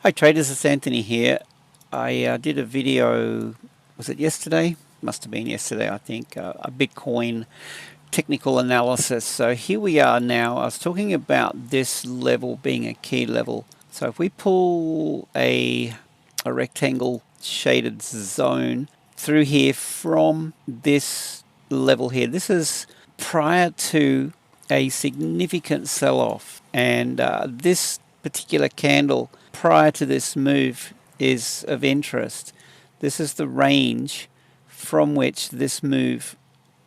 Hi traders, it's Anthony here. I did a video, was it yesterday? Must have been yesterday, I think, a Bitcoin technical analysis. So here we are now. I was talking about this level being a key level. So if we pull a rectangle shaded zone through here from this level here, this is prior to a significant sell-off, and this particular candle prior to this move is of interest. This is the range from which this move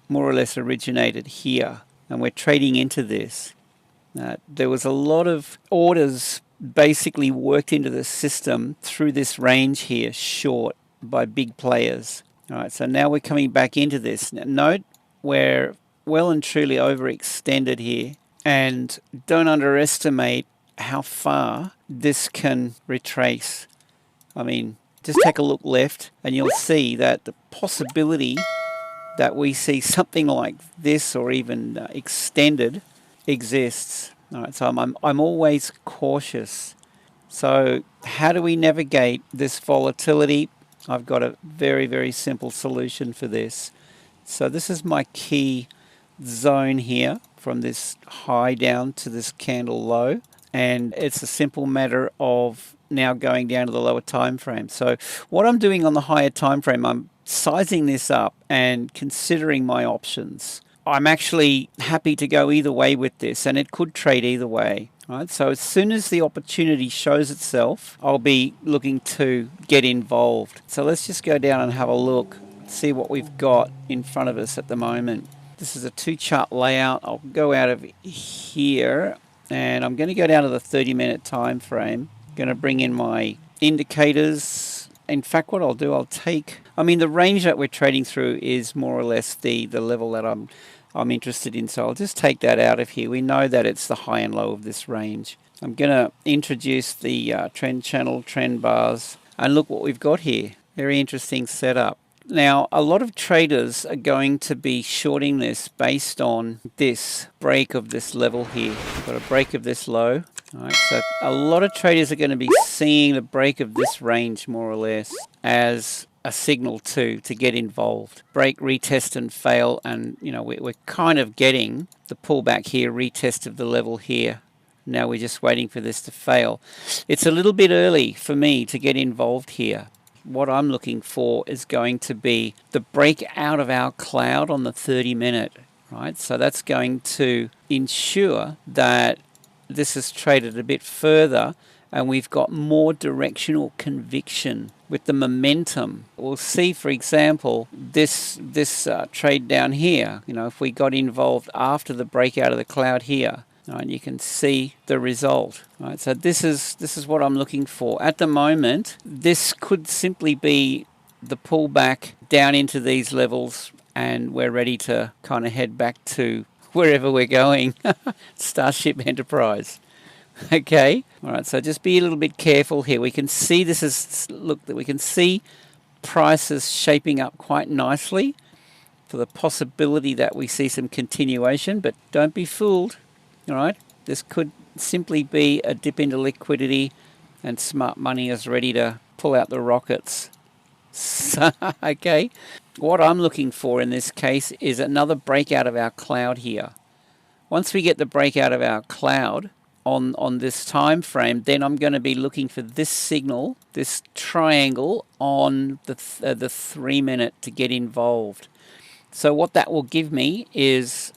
more or less originated here, and we're trading into this. There was a lot of orders basically worked into the system through this range here, short by big players. All right, so now we're coming back into this. Now, note we're well and truly overextended here, and don't underestimate how far this can retrace. I mean, just take a look left and you'll see that the possibility that we see something like this or even extended exists. All right, so I'm always cautious. So how do we navigate this volatility? I've got a very, very simple solution for this. So this is my key zone here from this high down to this candle low, and it's a simple matter of now going down to the lower time frame. So what I'm doing on the higher time frame, I'm sizing this up and considering my options. I'm actually happy to go either way with this, and it could trade either way. Right? So as soon as the opportunity shows itself, I'll be looking to get involved. So let's just go down and have a look, see what we've got in front of us at the moment. This is a 2-chart layout. I'll go out of here and I'm going to go down to the 30-minute time frame. Going to bring in my indicators. In fact, what I'll do, the range that we're trading through is more or less the level that I'm interested in. So I'll just take that out of here. We know that it's the high and low of this range. I'm going to introduce the trend channel, trend bars, and look what we've got here. Very interesting setup. Now, a lot of traders are going to be shorting this based on this break of this level here. We've got a break of this low. All right, so a lot of traders are going to be seeing the break of this range more or less as a signal to get involved. Break, retest, and fail, and we're kind of getting the pullback here, retest of the level here. Now we're just waiting for this to fail. It's a little bit early for me to get involved here. What I'm looking for is going to be the break out of our cloud on the 30-minute, right? So that's going to ensure that this is traded a bit further and we've got more directional conviction with the momentum. We'll see, for example, this trade down here, if we got involved after the breakout of the cloud here, and you can see the result. Right, so this is what I'm looking for. At the moment, this could simply be the pullback down into these levels, and we're ready to kind of head back to wherever we're going. Starship Enterprise. Okay. All right. So just be a little bit careful here. We can see we can see prices shaping up quite nicely for the possibility that we see some continuation, but don't be fooled. All right, this could simply be a dip into liquidity and smart money is ready to pull out the rockets. So, okay, what I'm looking for in this case is another breakout of our cloud here. Once we get the breakout of our cloud on this time frame, then I'm going to be looking for this signal, this triangle on the 3-minute to get involved. So what that will give me is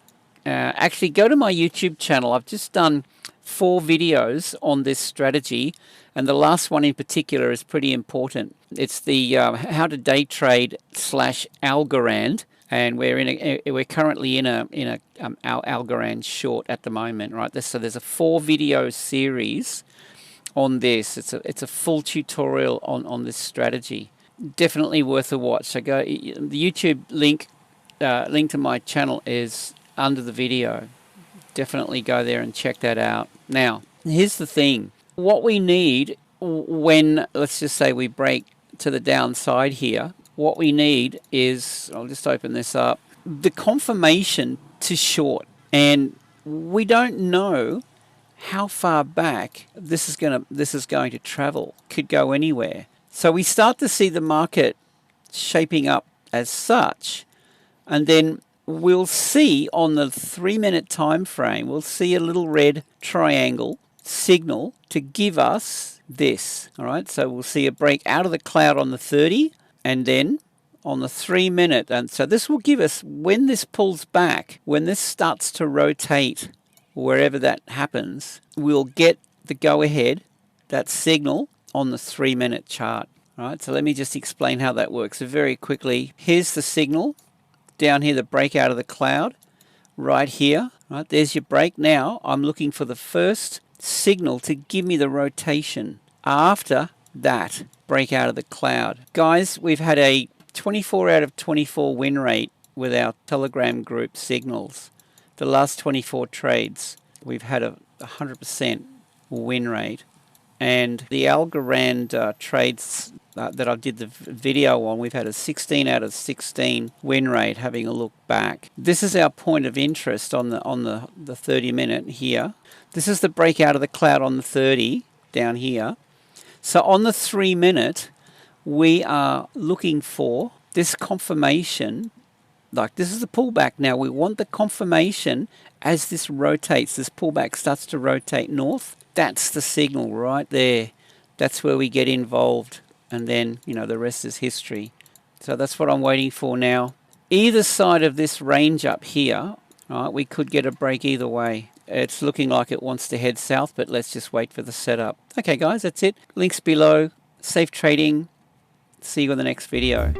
actually go to my YouTube channel. I've just done 4 videos on this strategy, and the last one in particular is pretty important. It's the how to day trade /Algorand, and we're currently in a Algorand short at the moment, right? So there's a 4-video series on this. It's a full tutorial on this strategy. Definitely worth a watch. So go. The YouTube link to my channel is under the video. Definitely go there and check that out. Now, here's the thing. What we need when, let's just say we break to the downside here, what we need is, I'll just open this up, the confirmation to short. And we don't know how far back this is going to travel. Could go anywhere. So we start to see the market shaping up as such, and then we'll see on the 3-minute time frame, we'll see a little red triangle signal to give us this. All right, so we'll see a break out of the cloud on the 30, and then on the 3-minute, and so this will give us, when this pulls back, when this starts to rotate wherever that happens, we'll get the go ahead, that signal on the 3-minute chart. All right, so let me just explain how that works. So very quickly, here's the signal down here, the break out of the cloud right here. Right, there's your break. Now I'm looking for the first signal to give me the rotation after that break out of the cloud. Guys, we've had a 24 out of 24 win rate with our Telegram group signals. The last 24 trades, we've had a 100% win rate. And the Algorand trades that I did the video on, we've had a 16 out of 16 win rate, having a look back. This is our point of interest on the 30-minute here. This is the breakout of the cloud on the 30 down here. So on the 3-minute, we are looking for this confirmation. Like, this is the pullback now. We want the confirmation as this rotates, this pullback starts to rotate north. That's the signal right there. That's where we get involved. And then, you know, the rest is history. So that's what I'm waiting for now. Either side of this range up here, right, we could get a break either way. It's looking like it wants to head south, but let's just wait for the setup. Okay, guys, that's it. Links below. Safe trading. See you in the next video.